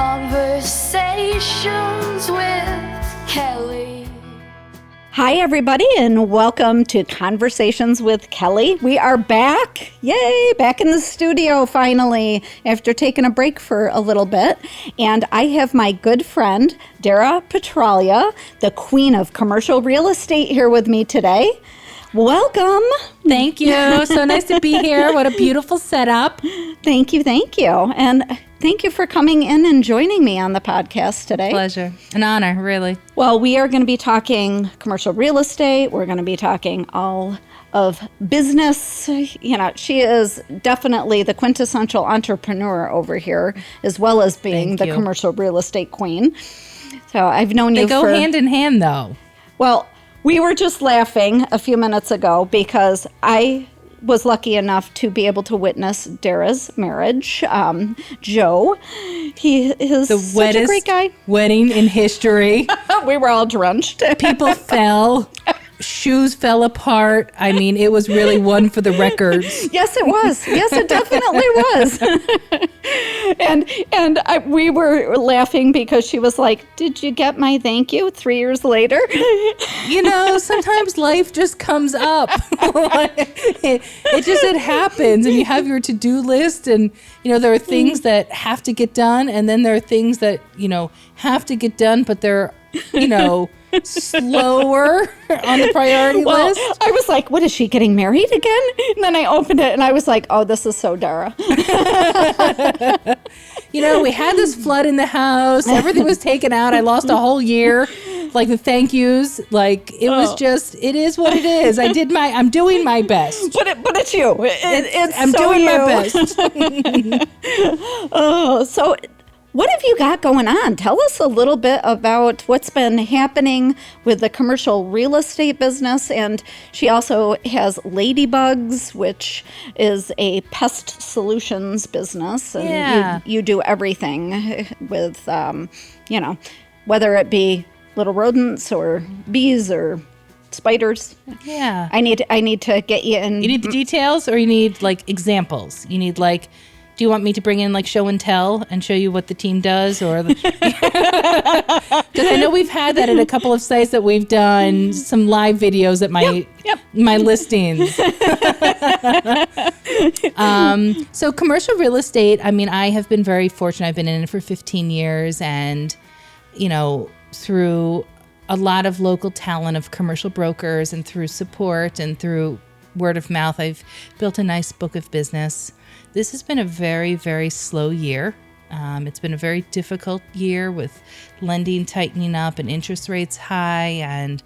Conversations with Kelly. Hi, everybody, and welcome to Conversations with Kelly. We are back. Yay, back in the studio finally after taking a break for a little bit. And I have my good friend, Dara Petralia, the queen of commercial real estate, here with me today. Welcome. Thank you. So nice to be here. What a beautiful setup. Thank you. And thank you for coming in and joining me on the podcast today. Pleasure. An honor, really. Well, we are going to be talking commercial real estate. We're going to be talking all of business. You know, she is definitely the quintessential entrepreneur over here, as well as being the commercial real estate queen. So I've known you for... They go hand in hand, though. Well, we were just laughing a few minutes ago because I was lucky enough to be able to witness Dara's marriage. Joe, he is such a great guy. Wedding in history. We were all drenched. People fell. Shoes fell apart. I mean, it was really one for the records. Yes, it was. Yes, it definitely was. We were laughing because she was like, "Did you get my thank you 3 years later?" You know, sometimes life just comes up. it happens, and you have your to-do list, and you know there are things that have to get done, and then there are things that have to get done, but they're slower on the priority list. I was like, what, is she getting married again? And then I opened it and I was like, oh, this is so Dara. We had this flood in the house. Everything was taken out. I lost a whole year. Like the thank yous. Like it was just, it is what it is. I'm doing my best. But it's you. I'm so doing you. my best. So what have you got going on? Tell us a little bit about what's been happening with the commercial real estate business. And she also has Ladybugs, which is a pest solutions business. And you do everything with, whether it be little rodents or bees or spiders. Yeah. I need to get you in. You need the details, or you need like examples? You need like, do you want me to bring in like show and tell and show you what the team does? Or because I know we've had that at a couple of sites that we've done some live videos at my listings. So commercial real estate, I mean, I have been very fortunate. I've been in it for 15 years, and through a lot of local talent of commercial brokers and through support and through word of mouth, I've built a nice book of business. This has been a very, very slow year. It's been a very difficult year with lending tightening up and interest rates high, and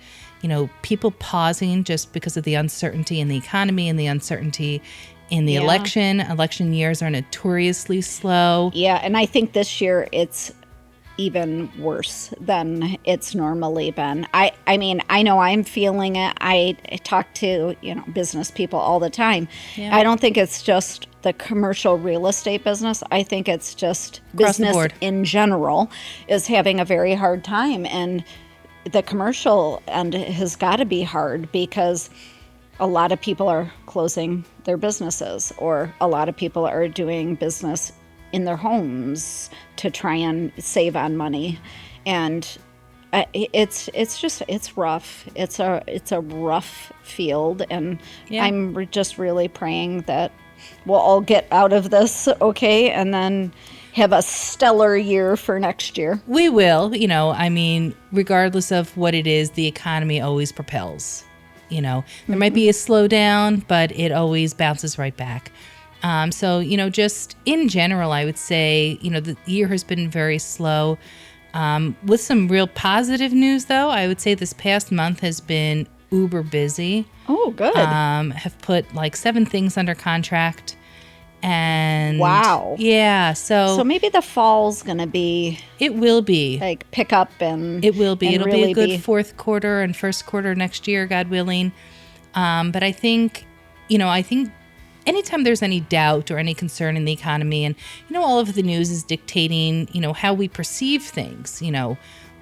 people pausing just because of the uncertainty in the economy and the uncertainty in the election. Election years are notoriously slow. Yeah, and I think this year it's even worse than it's normally been. I mean, I know I'm feeling it. I talk to, business people all the time. Yeah. I don't think it's just the commercial real estate business. I think it's just business in general is having a very hard time. And the commercial end has got to be hard because a lot of people are closing their businesses, or a lot of people are doing business in their homes to try and save on money. And it's rough. It's a rough field. And I'm just really praying that we'll all get out of this okay, and then have a stellar year for next year. We will. I mean, regardless of what it is, the economy always propels. There might be a slowdown, but it always bounces right back. So, just in general, I would say, the year has been very slow. With some real positive news, though, I would say this past month has been uber busy. Oh, good. Have put like 7 things under contract. And wow. Yeah. So maybe the fall's going to be. It will be. Like pick up and. It will be. It'll really be a good fourth quarter and first quarter next year, God willing. But I think anytime there's any doubt or any concern in the economy, and all of the news is dictating how we perceive things,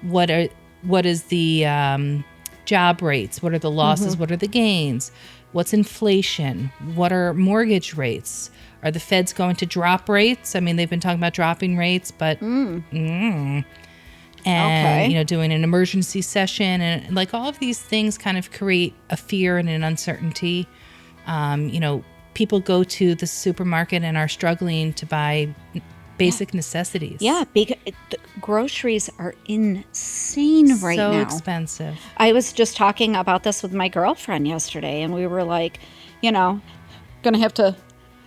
what is the job rates, what are the losses, what are the gains, what's inflation, what are mortgage rates, Are the feds going to drop rates? I mean, they've been talking about dropping rates, but and Okay. doing an emergency session, and like all of these things kind of create a fear and an uncertainty. People go to the supermarket and are struggling to buy basic necessities. Yeah, because the groceries are insane right so now. expensive. I was just talking about this with my girlfriend yesterday, and we were like, gonna have to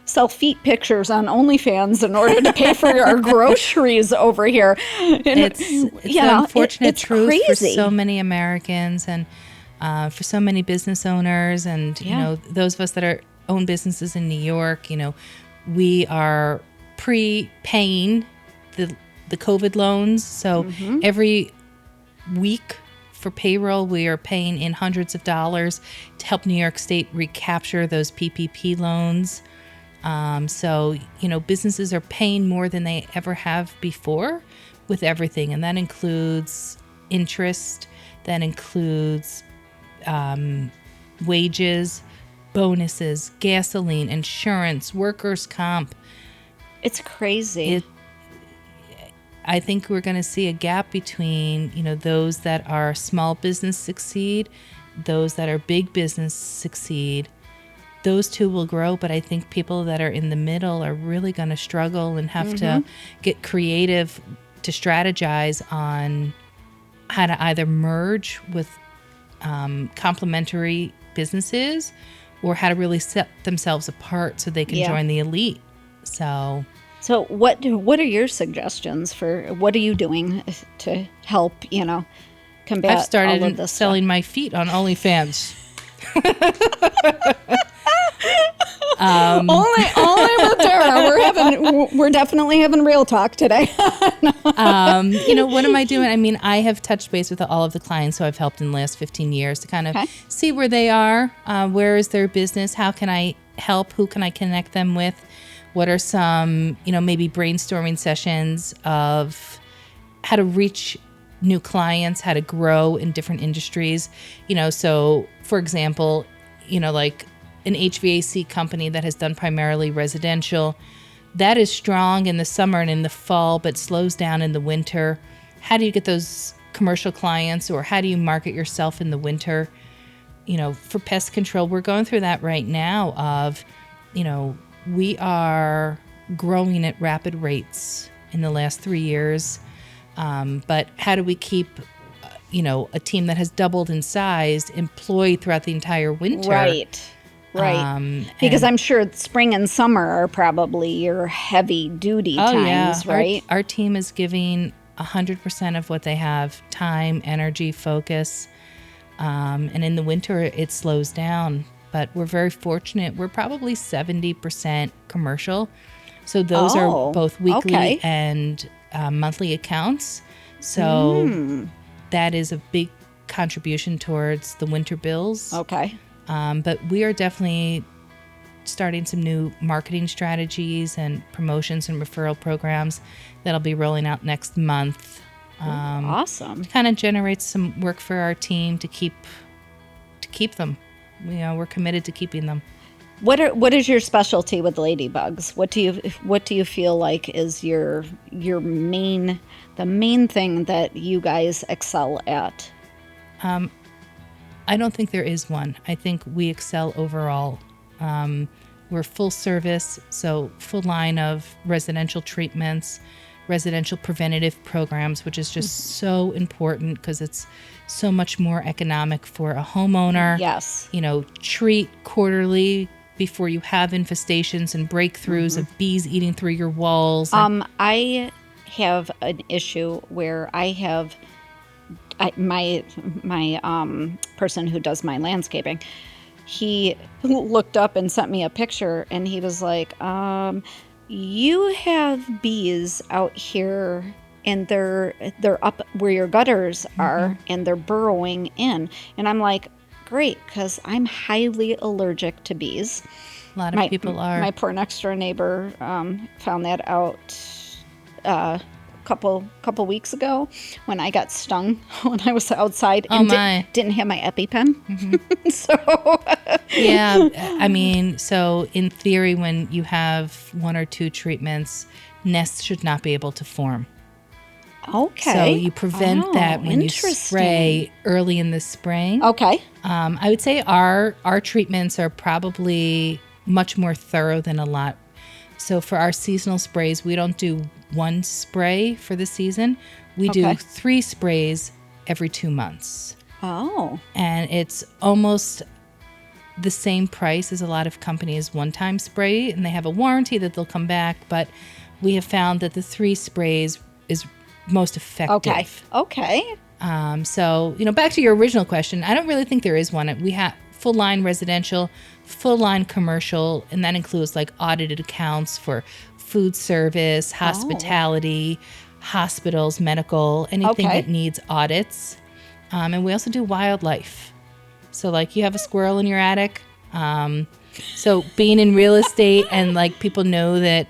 sell feet pictures on OnlyFans in order to pay for our groceries over here. And, It's an unfortunate it's truth crazy. for so many Americans and for so many business owners and those of us that own businesses in New York. We are pre-paying the COVID loans, so every week for payroll we are paying in hundreds of dollars to help New York State recapture those PPP loans. So businesses are paying more than they ever have before with everything, and that includes interest, that includes wages, bonuses, gasoline, insurance, workers' comp. It's crazy. I think we're going to see a gap between, those that are small business succeed, those that are big business succeed. Those two will grow, but I think people that are in the middle are really going to struggle and have to get creative to strategize on how to either merge with complementary businesses or how to really set themselves apart so they can join the elite. So what are your suggestions for what are you doing to help, combat I've started all of this selling my feet on OnlyFans. Only with Dara. We're definitely having real talk today. What am I doing? I mean, I have touched base with all of the clients who I've helped in the last 15 years to kind of see where they are, where is their business, how can I help, who can I connect them with, what are some, maybe brainstorming sessions of how to reach new clients, how to grow in different industries. So for example, like an HVAC company that has done primarily residential, that is strong in the summer and in the fall, but slows down in the winter. How do you get those commercial clients, or how do you market yourself in the winter? For pest control, we're going through that right now of, we are growing at rapid rates in the last 3 years. But how do we keep, a team that has doubled in size employed throughout the entire winter? Right. Because I'm sure spring and summer are probably your heavy duty times, right? Our team is giving 100% of what they have: time, energy, focus. And in the winter, it slows down. But we're very fortunate. We're probably 70% commercial. So those are both weekly and monthly accounts. So that is a big contribution towards the winter bills. Okay. But we are definitely starting some new marketing strategies and promotions and referral programs that'll be rolling out next month. Awesome. Kind of generates some work for our team to keep them. We're committed to keeping them. What is your specialty with ladybugs? What do you feel like is your main thing that you guys excel at? I don't think there is one. I think we excel overall. We're full service, so full line of residential treatments, residential preventative programs, which is just so important because it's so much more economic for a homeowner. Yes. Treat quarterly before you have infestations and breakthroughs of bees eating through your walls. I have an issue where my person who does my landscaping, he looked up and sent me a picture, and he was like, you have bees out here, and they're up where your gutters are, and they're burrowing in. And I'm like, great, because I'm highly allergic to bees. A lot of people are. My poor next door neighbor found that out couple weeks ago when I got stung when I was outside Oh and my. didn't have my EpiPen. So Yeah, I mean, so in theory, when you have 1 or 2 treatments, nests should not be able to form. okay. So you prevent that when you interesting. spray early in the spring. Okay. I would say our treatments are probably much more thorough than a lot. So for our seasonal sprays, we don't do 1 spray for the season. We do Okay. 3 sprays every 2 months. Oh. And it's almost the same price as a lot of companies' one-time spray, and they have a warranty that they'll come back, but we have found that the 3 sprays is most effective. Okay. So, back to your original question, I don't really think there is one. We have full line residential, full line commercial, and that includes like audited accounts for food service, hospitality, hospitals, medical, anything Okay. that needs audits. And we also do wildlife. So like you have a squirrel in your attic. So being in real estate and like people know that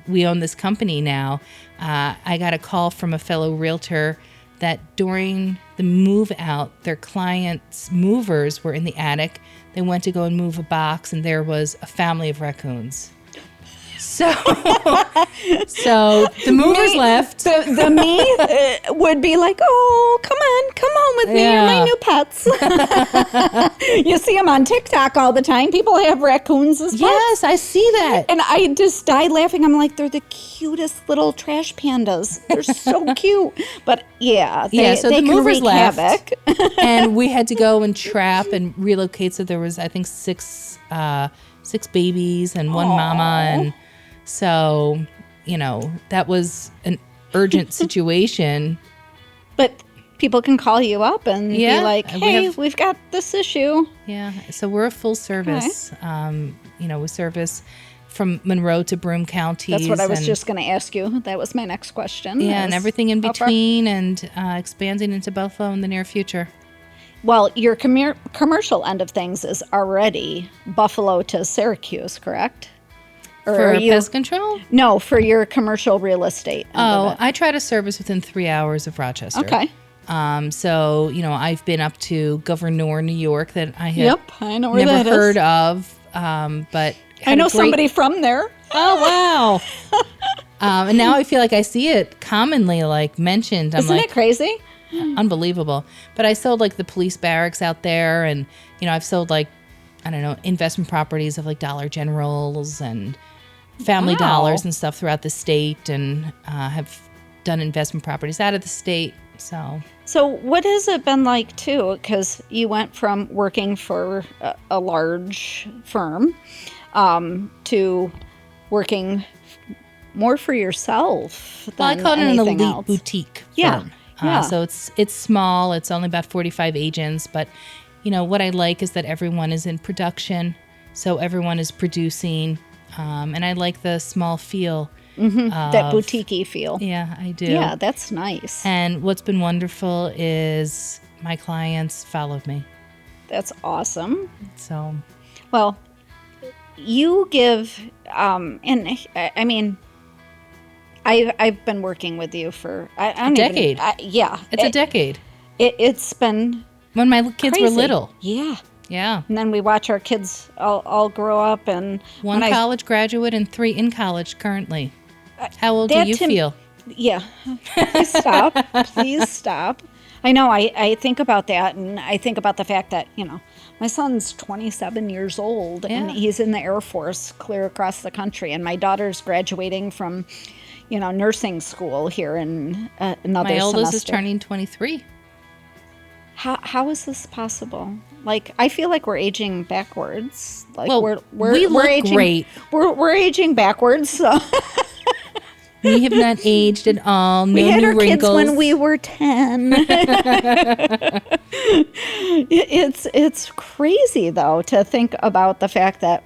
we own this company now, I got a call from a fellow realtor that during the move out, their clients' movers were in the attic. They went to go and move a box, and there was a family of raccoons. So, so the movers left. The me would be like, oh, come on with me. You're my Yeah. new pets. You see them on TikTok all the time. People have raccoons as pets. Yes, I see that. And I just died laughing. I'm like, they're the cutest little trash pandas. They're so cute. But yeah, So they the can movers wreak left, havoc. and we had to go and trap and relocate. So there was, I think, six babies and 1 mama, and so that was an urgent situation. But people can call you up and be like, we hey, have- we've got this issue. Yeah, so we're a full service. We service from Monroe to Broome counties. That's what I was and- just going to ask you. That was my next question. Yeah, and is everything in how far- between, and expanding into Buffalo in the near future. Well, your commercial end of things is already Buffalo to Syracuse, correct? Or For are you? pest control? No, for your commercial real estate. End of Oh, it. I try to service within 3 hours of Rochester. Okay. So, I've been up to Governor, New York, that I had Yep, I know where never that is. heard of, but I had know a great- somebody from there. Oh, wow. And now I feel like I see it commonly, like, mentioned. I'm Isn't like, it crazy? unbelievable. But I sold, like, the police barracks out there, and, I've sold, like, I don't know, investment properties of, like, Dollar Generals and Family Wow. Dollars and stuff throughout the state, and have done investment properties out of the state. So what has it been like, too? Because you went from working for a large firm to working more for yourself Well, I than call it an anything elite else. boutique Yeah, firm. yeah. So it's small. It's only about 45 agents, but what I like is that everyone is in production, so everyone is producing, and I like the small feel. That boutique-y feel. Yeah, I do. Yeah, that's nice. And what's been wonderful is my clients followed me. That's awesome. So Well, you give, and I mean, I've been working with you for I don't decade. Yeah, it's a decade. It's been When my kids were crazy. little. Yeah, Yeah. and then we watch our kids all grow up, and One when I- college graduate and 3 in college currently. How old do that you to- feel? Yeah, please stop. Please stop. I know. I think about that, and I think about the fact that my son's 27 years old, and Yeah. he's in the Air Force clear across the country, and my daughter's graduating from, nursing school here in another My oldest is semester. turning 23. How is this possible? Like, I feel like we're aging backwards. Like Well, we're we look aging, great. We're aging backwards. So. We have not aged at all. No We had new our wrinkles. kids when we were 10. It's crazy though to think about the fact that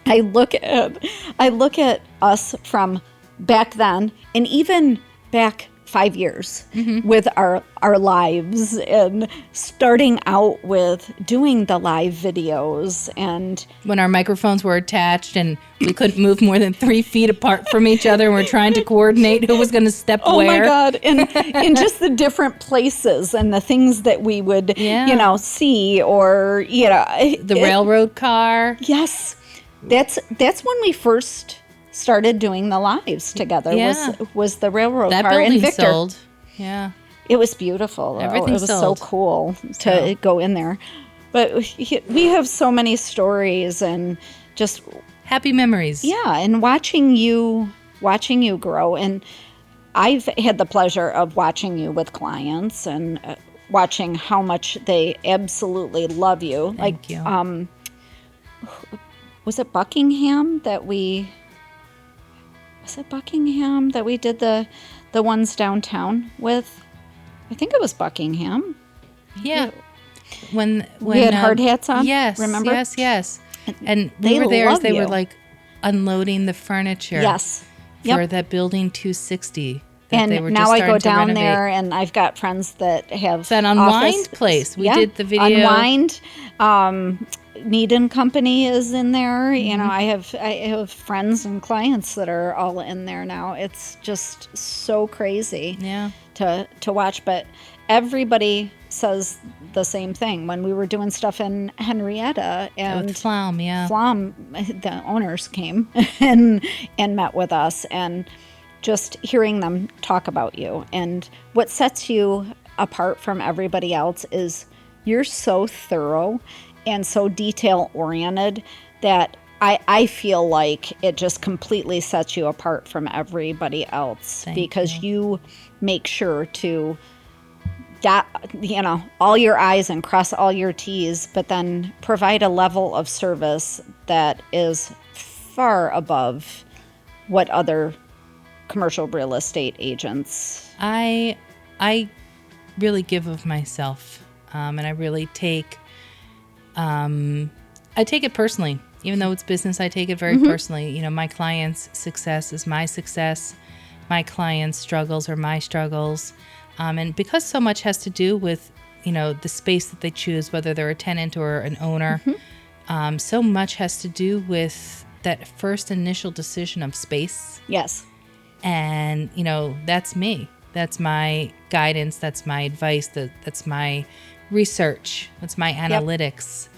I look at us from back then, and even back 5 years with our lives, and starting out with doing the live videos, and When our microphones were attached and we couldn't move more than 3 feet apart from each other, and we're trying to coordinate who was going to step oh where. my God, and just the different places and the things that we would see, or The railroad car. Yes, that's when we first started doing the lives together. Yeah. Was the railroad That car building in Victor? sold. Yeah. It was beautiful. Though. Everything It was sold. so cool to go in there. But we have so many stories, and just Happy memories. and watching you grow. And I've had the pleasure of watching you with clients, and watching how much they absolutely love you. Thank you. Was it Buckingham that we did the ones downtown with? I think it was Buckingham. Yeah. When We had hard hats on. Yes. Remember? Yes. And They we were there as love they you. were like unloading the furniture. Yes. For Yep. that building 260. That And they were now just I go starting to down renovate. there, and I've got friends that have It's an Unwind office. place. We did the video. Unwind. Need and Company is in there. You know, I have friends and clients that are all in there now. It's just so crazy Yeah. to watch. But everybody says the same thing. When we were doing stuff in Henrietta, and With Flom, yeah. Flom, the owners came and met with us, and just hearing them talk about you. And what sets you apart from everybody else is you're so thorough and so detail oriented that I feel like it just completely sets you apart from everybody else. Thank because you make sure to dot, all your I's and cross all your T's, but then provide a level of service that is far above what other commercial real estate agents. I really give of myself, and I really take it personally. Even though it's business, I take it very personally. My client's success is my success. My client's struggles are my struggles. And because so much has to do with, the space that they choose, whether they're a tenant or an owner, so much has to do with that first initial decision of space. Yes. And, that's me. That's my guidance. That's my advice. That's my research. That's my analytics.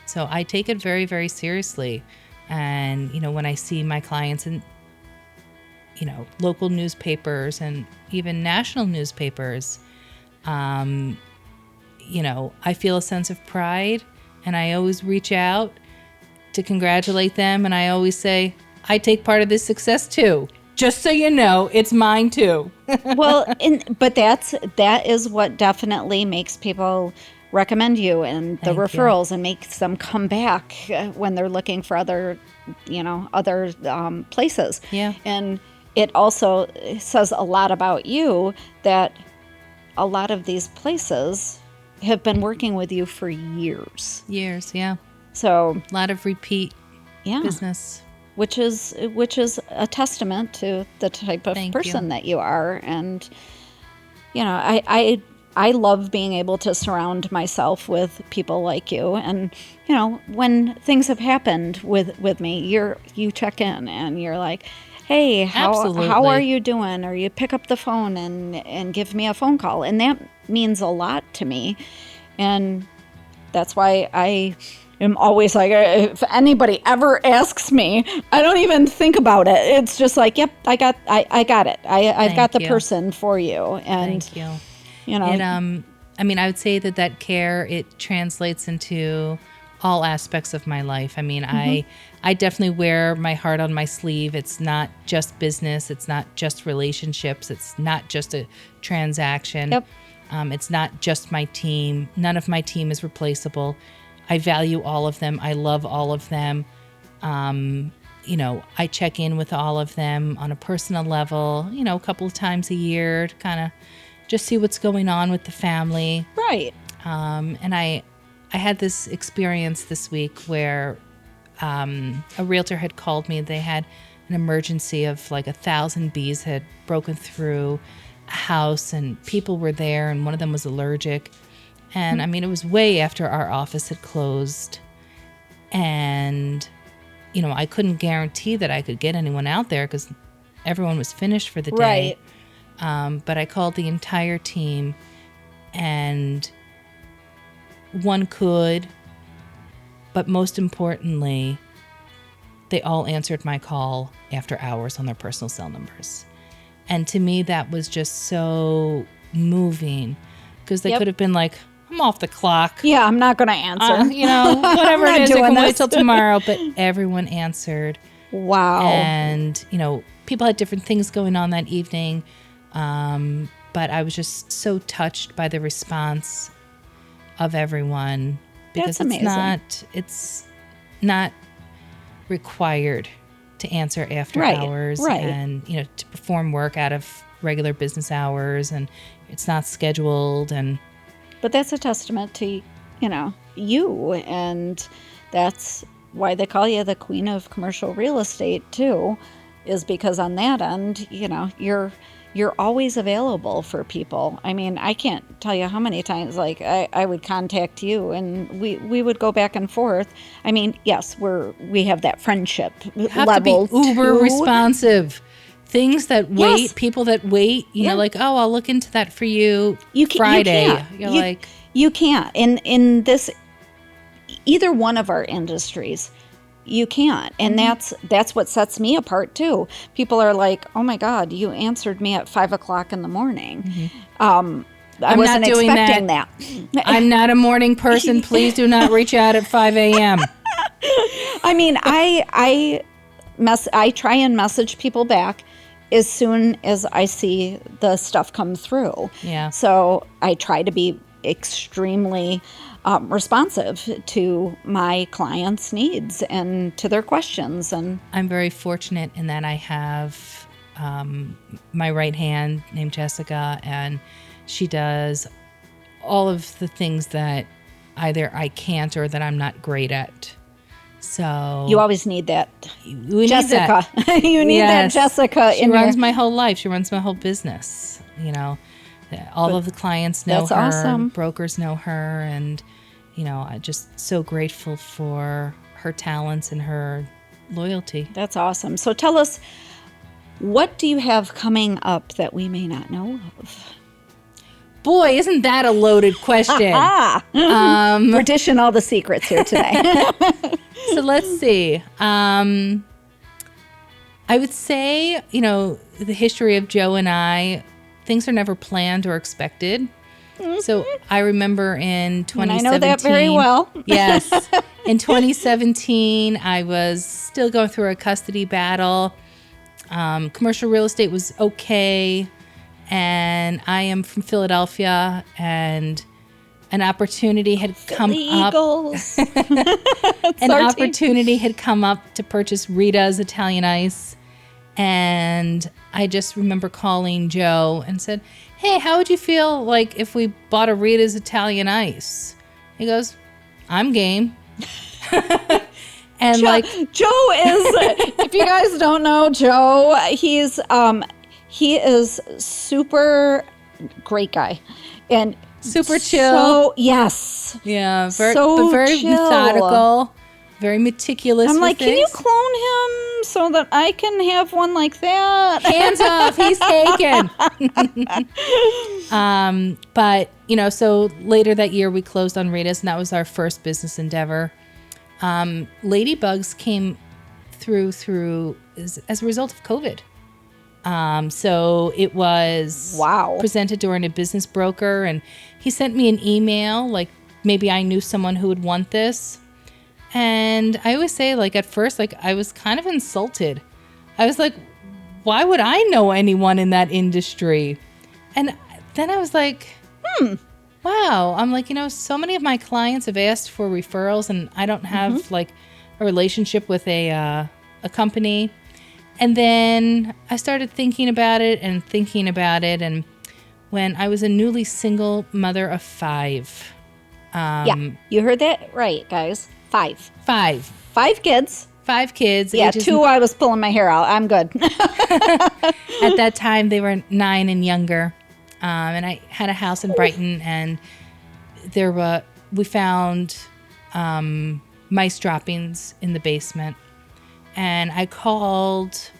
So I take it very, very seriously. And, when I see my clients in, local newspapers and even national newspapers, I feel a sense of pride, and I always reach out to congratulate them. And I always say, I take part of this success too. Just so you know, it's mine too. Well, but that is what definitely makes people recommend you, and the Thank you. referrals, and makes them come back when they're looking for other places. Yeah. And it also says a lot about you that a lot of these places have been working with you for years. Years, yeah. So, A lot of repeat yeah. business. Which is a testament to the type of Thank person you. that you are. And I love being able to surround myself with people like you. And when things have happened with me, you check in and you're like, hey, how Absolutely. are you doing? Or you pick up the phone and give me a phone call, and that means a lot to me. And that's why I am always like, if anybody ever asks me, I don't even think about it. It's just like, yep, I got it. I've got the you. person for you. And Thank you. you I would say that care, it translates into all aspects of my life. I definitely wear my heart on my sleeve. It's not just business. It's not just relationships. It's not just a transaction. Yep. It's not just my team. None of my team is replaceable. I value all of them. I love all of them. I check in with all of them on a personal level, a couple of times a year to kind of just see what's going on with the family. right. And I had this experience this week where a realtor had called me. They had an emergency of like 1,000 bees had broken through a house and people were there and one of them was allergic. And I mean, it was way after our office had closed. And, you know, I couldn't guarantee that I could get anyone out there because everyone was finished for the day. Right. But I called the entire team and one could, but most importantly, they all answered my call after hours on their personal cell numbers. And to me, that was just so moving because they could have been like, I'm off the clock. Yeah, I'm not going to answer. You know, whatever I'm it not is, I can doing wait this. till tomorrow. But everyone answered. Wow. And, you know, people had different things going on that evening. But I was just so touched by the response of everyone because That's amazing. it's not required to answer after Right, hours right. and, you know, to perform work out of regular business hours, and it's not scheduled. And But that's a testament to, you know, you, and that's why they call you the queen of commercial real estate too, is because on that end, you know, you're always available for people. I mean, I can't tell you how many times like I would contact you and we would go back and forth. I mean, yes, we have that friendship you have level to be uber too. responsive. Things that wait, Yes. people that wait, you Yeah. know, like, oh, I'll look into that for you, You Friday. You can't. You're like, you can't. In this, either one of our industries, you can't. And that's what sets me apart too. People are like, oh my God, you answered me at 5 o'clock in the morning. I I'm not wasn't doing expecting that. I'm not a morning person. Please do not reach out at 5 a.m. I mean, I try and message people back as soon as I see the stuff come through. Yeah. So I try to be extremely responsive to my clients' needs and to their questions. And I'm very fortunate in that I have my right hand named Jessica, and she does all of the things that either I can't or that I'm not great at. So you always need that, we need Jessica. that. You need that Yes. Jessica She in runs your. my whole life. She runs my whole business. You know, all of the clients know That's her. awesome. Brokers know her, and you know, I'm just so grateful for her talents and her loyalty. That's awesome. So tell us, what do you have coming up that we may not know of? Boy, isn't that a loaded question? We're dishing all the secrets here today. So let's see. I would say, you know, the history of Joe and I, things are never planned or expected. So I remember in 2017. I know that very well. Yes. In 2017, I was still going through a custody battle. Commercial real estate was okay. And I am from Philadelphia, and an opportunity had come the up. Eagles. An our team. opportunity had come up to purchase Rita's Italian Ice. And I just remember calling Joe and said, hey, how would you feel like if we bought a Rita's Italian Ice? He goes, I'm game. And like, Joe is, if you guys don't know Joe, he is super great guy. And super chill. So, yes. Yeah, very, So but very chill. methodical, very meticulous. I'm with like, can you things. clone him so that I can have one like that? Hands off, he's taken. But you know, so later that year we closed on Rita's, and that was our first business endeavor. Ladybugs came through as a result of COVID. So it was Wow. presented during a business broker, and he sent me an email like maybe I knew someone who would want this. And I always say, like, at first, like, I was kind of insulted. I was like, why would I know anyone in that industry? And then I was like, wow. I'm like, you know, so many of my clients have asked for referrals, and I don't have like a relationship with a company. And then I started thinking about it. And when I was a newly single mother of 5, Yeah, you heard that right, guys. 5 5 kids. 5 kids. Yeah, ages 2, I was pulling my hair out. I'm good. At that time, they were 9 and younger. And I had a house in Brighton, and we found mice droppings in the basement. And I called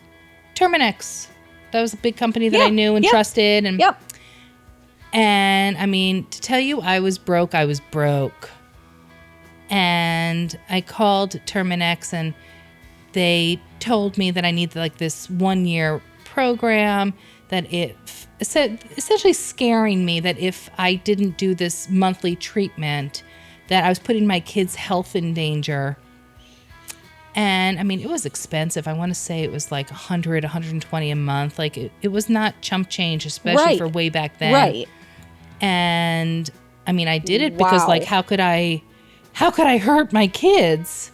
Terminex. That was a big company that I knew and trusted. And Yep. And I mean, to tell you I was broke, I was broke. And I called Terminex, and they told me that I needed like this 1-year program, that essentially scaring me that if I didn't do this monthly treatment, that I was putting my kids' health in danger. And I mean, it was expensive. I want to say it was like $100, $120 a month. Like it was not chump change, especially for way back then. Right. And I mean, I did it because like, how could I hurt my kids?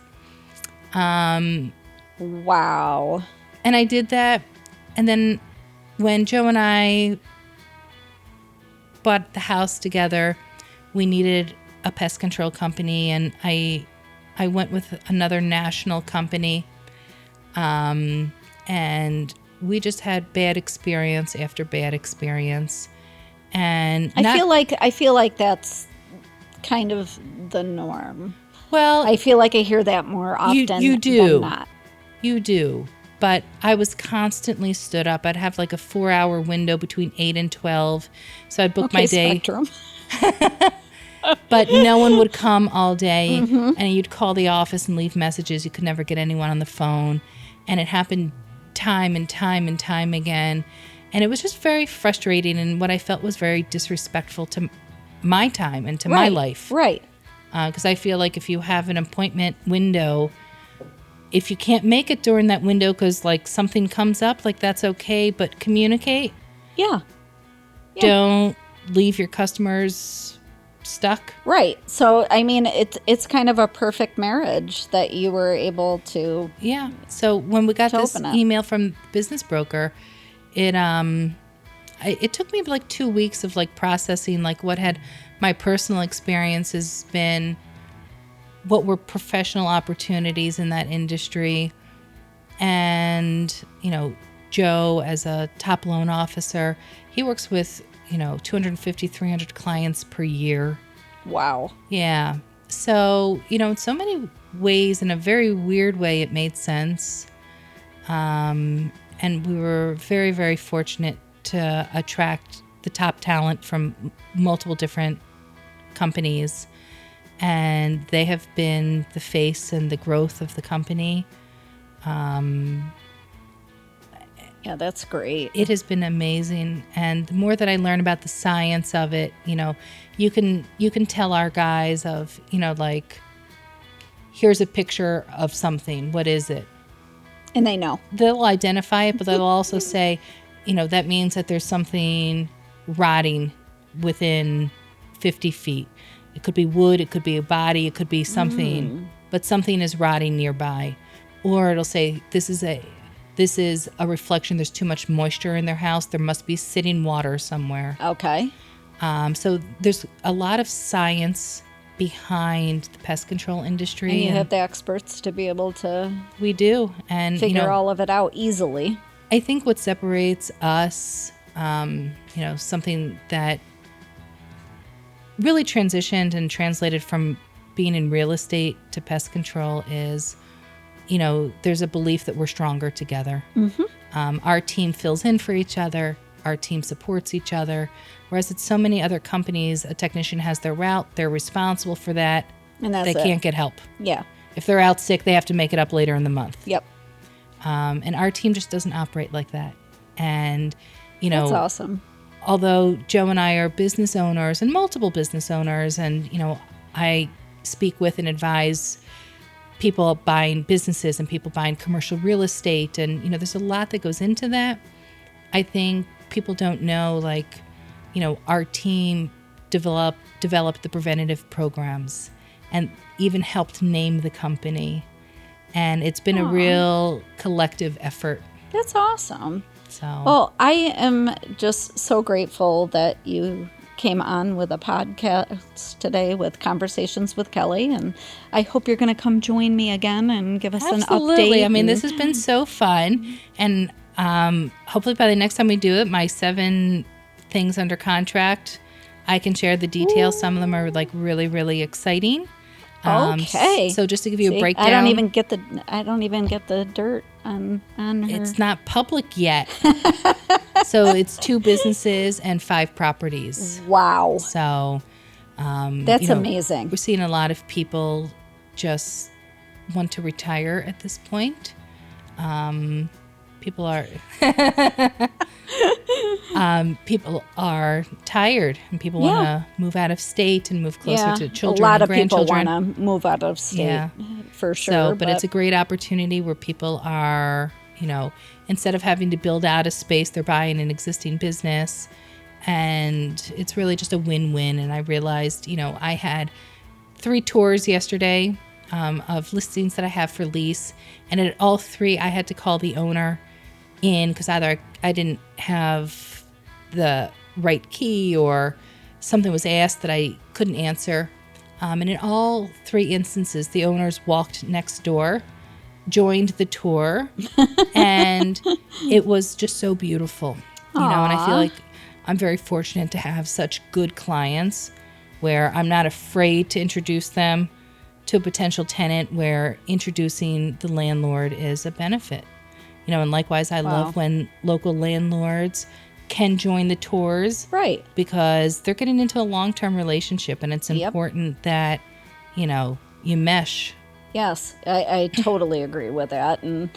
Wow. And I did that. And then when Joe and I bought the house together, we needed a pest control company, and I went with another national company. And we just had bad experience after bad experience. And I feel like that's kind of the norm. Well, I feel like I hear that more often you do. than not. You do. But I was constantly stood up. I'd have like a 4-hour window between 8 and 12. So I'd book my day. Spectrum. But no one would come all day. And you'd call the office and leave messages. You could never get anyone on the phone. And it happened time and time and time again. And it was just very frustrating, and what I felt was very disrespectful to my time and to my life. Right. Because I feel like if you have an appointment window, if you can't make it during that window because like something comes up, like that's okay, but communicate. Yeah. Don't leave your customers stuck. Right. So I mean, it's kind of a perfect marriage that you were able to. Yeah. So when we got this email from the business broker, it took me like 2 weeks of like processing like what had my personal experiences been, what were professional opportunities in that industry, and Joe as a top loan officer, he works with 250, 300 clients per year. Wow. Yeah. So in so many ways, in a very weird way, it made sense. And we were very, very fortunate to attract the top talent from multiple different companies. And they have been the face and the growth of the company. Yeah, that's great. It has been amazing. And the more that I learn about the science of it, you can tell our guys of, like, here's a picture of something. What is it? And they know. They'll identify it, but they'll also say, that means that there's something rotting within 50 feet. It could be wood, it could be a body, it could be something, but something is rotting nearby. Or it'll say, this is a reflection. There's too much moisture in their house. There must be sitting water somewhere. Okay. So there's a lot of science behind the pest control industry. And you have the experts to be able to we do. And figure all of it out easily. I think what separates us, something that really transitioned and translated from being in real estate to pest control is, there's a belief that we're stronger together. Our team fills in for each other. Our team supports each other. Whereas at so many other companies, a technician has their route. They're responsible for that. And that's they can't get help. Yeah. If they're out sick, they have to make it up later in the month. Yep. And our team just doesn't operate like that. And, that's awesome. Although Joe and I are business owners and multiple business owners, and, I speak with and advise people buying businesses and people buying commercial real estate. And, there's a lot that goes into that. I think people don't know, like, our team developed the preventative programs and even helped name the company. And it's been a real collective effort. That's awesome. So, well, I am just so grateful that you came on with a podcast today with Conversations with Kelly, and I hope you're going to come join me again and give us an update. Absolutely. I mean, this has been so fun, and hopefully by the next time we do it, my 7 things under contract, I can share the details. Some of them are like really, really exciting. Okay. So just to give you a breakdown, I don't even get the dirt on her. It's not public yet. So it's 2 businesses and 5 properties. Wow. So That's amazing. We're seeing a lot of people just want to retire at this point. People are people are tired, and people want to move out of state and move closer to children. A lot and of people grandchildren. want to move out of state, for sure. So, but it's a great opportunity where people are, instead of having to build out a space, they're buying an existing business, and it's really just a win-win. And I realized, I had 3 tours yesterday of listings that I have for lease, and at all 3, I had to call the owner in because either I didn't have the right key or something was asked that I couldn't answer. And in all 3 instances, the owners walked next door, joined the tour, and it was just so beautiful. And I feel like I'm very fortunate to have such good clients where I'm not afraid to introduce them to a potential tenant, where introducing the landlord is a benefit. And likewise, I love when local landlords can join the tours. Right. Because they're getting into a long-term relationship, and it's important that, you mesh. Yes, I totally agree with that. And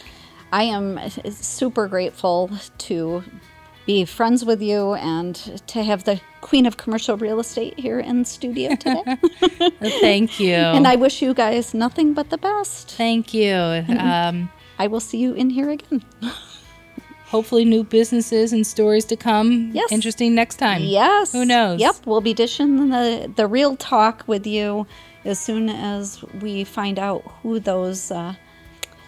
I am super grateful to be friends with you and to have the Queen of Commercial Real Estate here in the studio today. Thank you. And I wish you guys nothing but the best. Thank you. I will see you in here again. Hopefully new businesses and stories to come. Yes. Interesting next time. Yes. Who knows? Yep. We'll be dishing the real talk with you as soon as we find out who those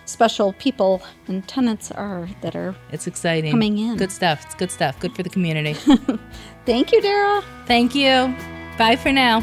special people and tenants are that are It's exciting. coming in. Good stuff. It's good stuff. Good for the community. Thank you, Dara. Thank you. Bye for now.